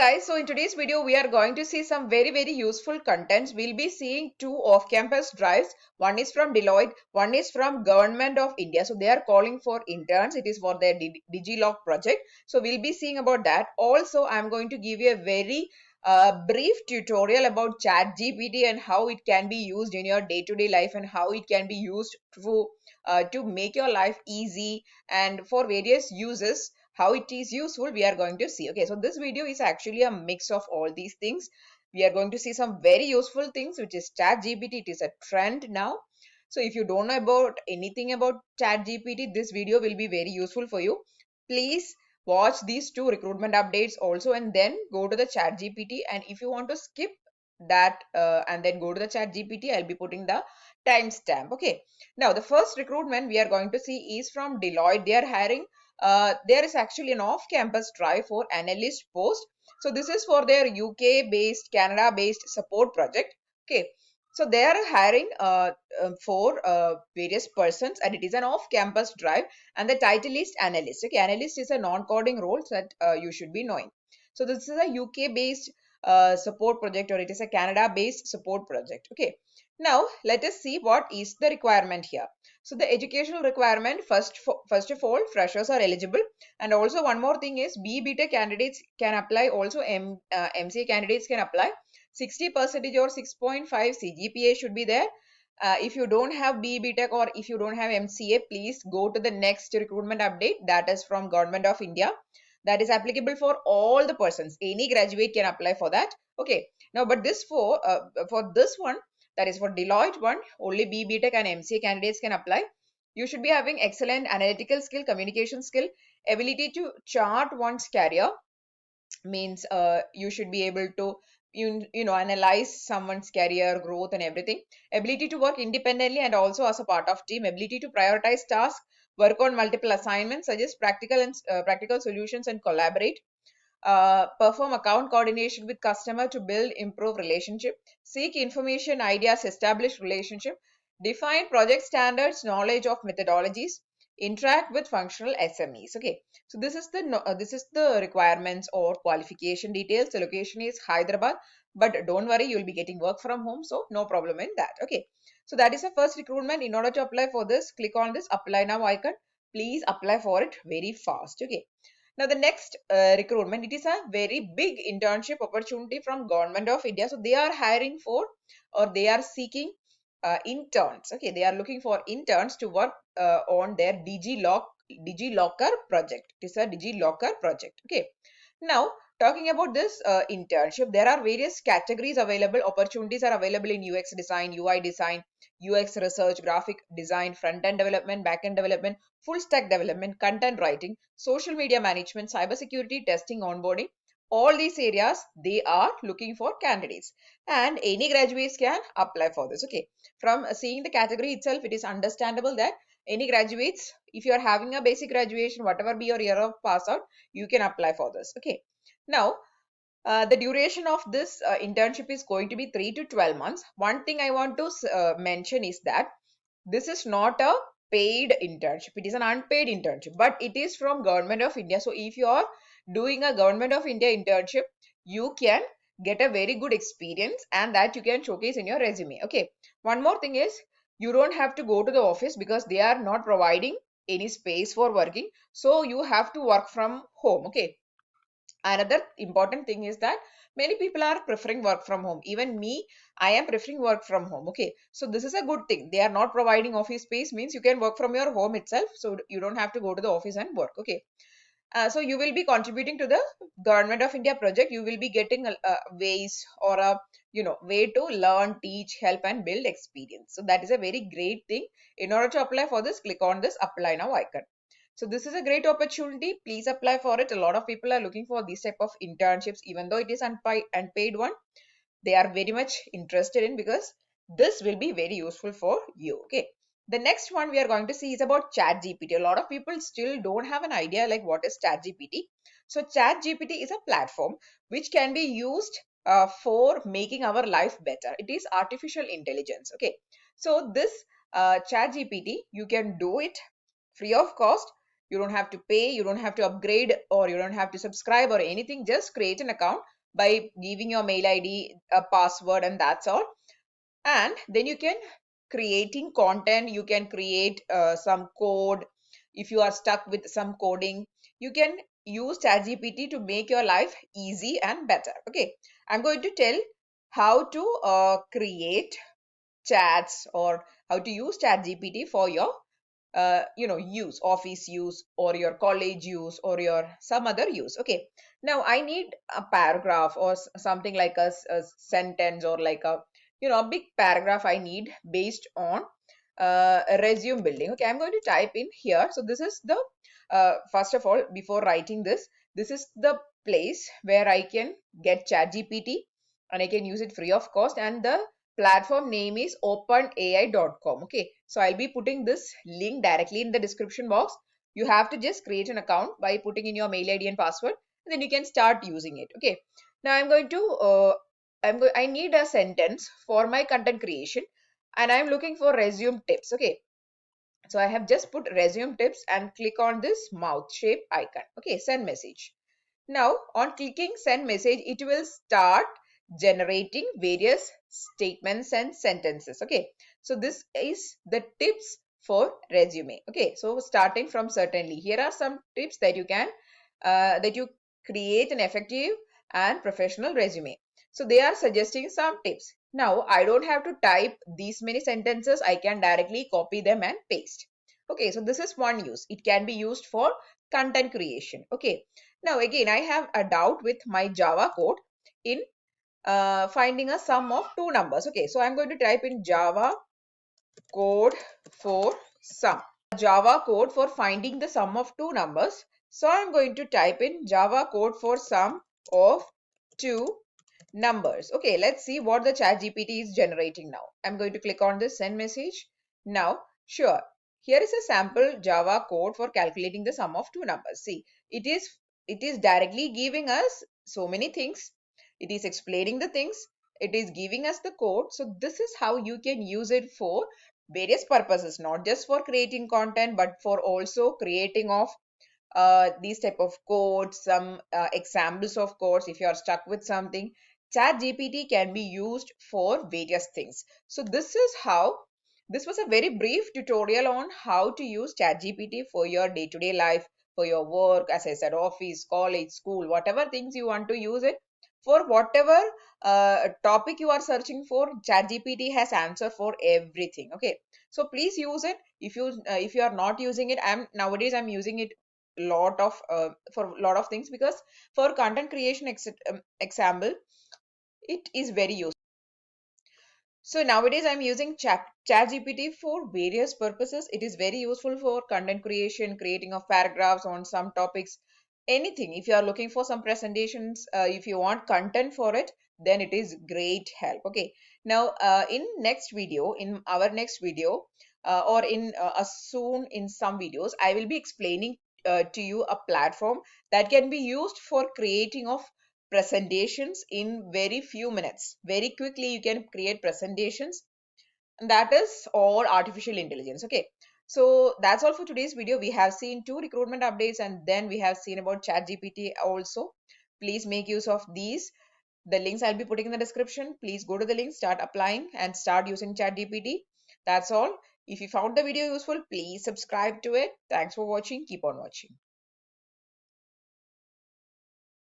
Guys, so in today's video we are going to see some very useful contents. We'll be seeing two off-campus drives. One is from Deloitte, one is from Government of India. So they are calling for interns. It is for their DigiLock project. So we'll be seeing about that. Also, I'm going to give you a very brief tutorial about ChatGPT and how it can be used in your day-to-day life and how it can be used to make your life easy and for various uses. How it is useful we are going to see. Okay, so this video is actually a mix of all these things. We are going to see some very useful things, which is ChatGPT. It is a trend now. So if you don't know about anything about ChatGPT, this video will be very useful for you. Please watch these two recruitment updates also and then go to the ChatGPT. And if you want to skip that and then go to the ChatGPT, I'll be putting the timestamp. Okay, now the first recruitment we are going to see is from Deloitte. They are hiring there is actually an off-campus drive for analyst post. So this is for their UK-based, Canada-based support project. Okay, so they are hiring for various persons, and it is an off-campus drive, and the title is analyst. Okay, analyst is a non-coding role that you should be knowing. So this is a UK-based support project, or it is a Canada-based support project. Okay, now let us see what is the requirement here. So the educational requirement, first of all, freshers are eligible, and also one more thing is BTech candidates can apply, also MCA candidates can apply. 60% or 6.5 CGPA should be there. If you don't have BTech or if you don't have MCA, please go to the next recruitment update, that is from Government of India. That is applicable for all the persons. Any graduate can apply for that. Okay, now but this for this one, that is for Deloitte one, only BTech and MCA candidates can apply. You should be having excellent analytical skill, communication skill, ability to chart one's career, means you should be able to analyze someone's career growth and everything. Ability to work independently and also as a part of team. Ability to prioritize tasks, work on multiple assignments, suggest practical solutions and collaborate. Perform account coordination with customer to build improve relationship, seek information ideas, establish relationship, define project standards, knowledge of methodologies, interact with functional SMEs. Okay, so this is the requirements or qualification details. The location is Hyderabad, but don't worry, you'll be getting work from home, so no problem in that. Okay, so that is the first recruitment. In order to apply for this, click on this apply now icon. Please apply for it very fast. Okay, now the next recruitment, it is a very big internship opportunity from Government of India. So they are hiring for, or they are seeking interns. Okay, they are looking for interns to work on their DigiLocker project. It is a DigiLocker project. Okay, now talking about this internship, there are various categories available. Opportunities are available in UX design, UI design, UX research, graphic design, front-end development, back-end development, full stack development, content writing, social media management, cybersecurity, testing, onboarding. All these areas, they are looking for candidates, and any graduates can apply for this. Okay, from seeing the category itself, it is understandable that any graduates, if you are having a basic graduation, whatever be your year of pass out, you can apply for this. Okay, now the duration of this internship is going to be 3 to 12 months. One thing I want to mention is that this is not a paid internship. It is an unpaid internship, but it is from Government of India. So if you are doing a Government of India internship, you can get a very good experience and that you can showcase in your resume. Okay, one more thing is you don't have to go to the office because they are not providing any space for working. So you have to work from home. Okay, another important thing is that many people are preferring work from home. Even me, I am preferring work from home. Okay, so this is a good thing. They are not providing office space, means you can work from your home itself, so you don't have to go to the office and work. Okay, so you will be contributing to the Government of India project. You will be getting ways or a way to learn, teach, help and build experience. So that is a very great thing. In order to apply for this, click on this apply now icon. So this is a great opportunity. Please apply for it. A lot of people are looking for this type of internships, even though it is unpaid one. They are very much interested in, because this will be very useful for you. Okay. The next one we are going to see is about ChatGPT. A lot of people still don't have an idea like what is ChatGPT. So ChatGPT is a platform which can be used for making our life better. It is artificial intelligence. Okay. So this ChatGPT, you can do it free of cost. You don't have to pay, you don't have to upgrade, or you don't have to subscribe or anything. Just create an account by giving your mail ID, a password, and that's all. And then you can creating content, you can create some code. If you are stuck with some coding, you can use ChatGPT to make your life easy and better. Okay, I'm going to tell how to create chats, or how to use ChatGPT for your use, office use, or your college use, or your some other use. Okay, now I need a paragraph, or something like a sentence, or like a big paragraph I need based on a resume building. Okay, I'm going to type in here. So this is the first of all, before writing this is the place where I can get ChatGPT, and I can use it free of cost, and the platform name is openai.com. Okay, so I'll be putting this link directly in the description box. You have to just create an account by putting in your mail ID and password, and then you can start using it. Okay, now I'm going to I need a sentence for my content creation, and I'm looking for resume tips. Okay, so I have just put resume tips and click on this mouth shape icon. Okay, send message. Now, on clicking send message, it will start generating various statements and sentences. Okay, so this is the tips for resume. Okay, so starting from certainly, here are some tips that you can that you create an effective and professional resume. So they are suggesting some tips. Now, I don't have to type these many sentences. I can directly copy them and paste. Okay, so this is one use. It can be used for content creation. Okay, now again, I have a doubt with my Java code in finding a sum of two numbers. Okay, so I'm going to type in Java code for sum. Java code for finding the sum of two numbers. So I'm going to type in Java code for sum of two numbers. Okay, let's see what the ChatGPT is generating now. I'm going to click on this send message. Now, sure, here is a sample Java code for calculating the sum of two numbers. See, it is directly giving us so many things. It is explaining the things. It is giving us the code. So this is how you can use it for various purposes, not just for creating content, but for also creating of these type of codes, some examples of codes. If you are stuck with something, ChatGPT can be used for various things. So this was a very brief tutorial on how to use ChatGPT for your day-to-day life, for your work, as I said, office, college, school, whatever things you want to use it for, whatever topic you are searching for. ChatGPT has answer for everything. Okay, so please use it. If you are not using it, I'm using it lot of for a lot of things, because for content creation example, it is very useful. So nowadays I'm using ChatGPT for various purposes. It is very useful for content creation, creating of paragraphs on some topics, anything. If you are looking for some presentations, if you want content for it, then it is great help. Okay, now in our next video, or in soon in some videos, I will be explaining to you a platform that can be used for creating of presentations in very few minutes. Very quickly you can create presentations, and that is all artificial intelligence. Okay, so that's all for today's video. We have seen two recruitment updates, and then we have seen about ChatGPT also. Please make use of these. The links I'll be putting in the description. Please go to the link, start applying, and start using ChatGPT. That's all. If you found the video useful, please subscribe to it. Thanks for watching. Keep on watching.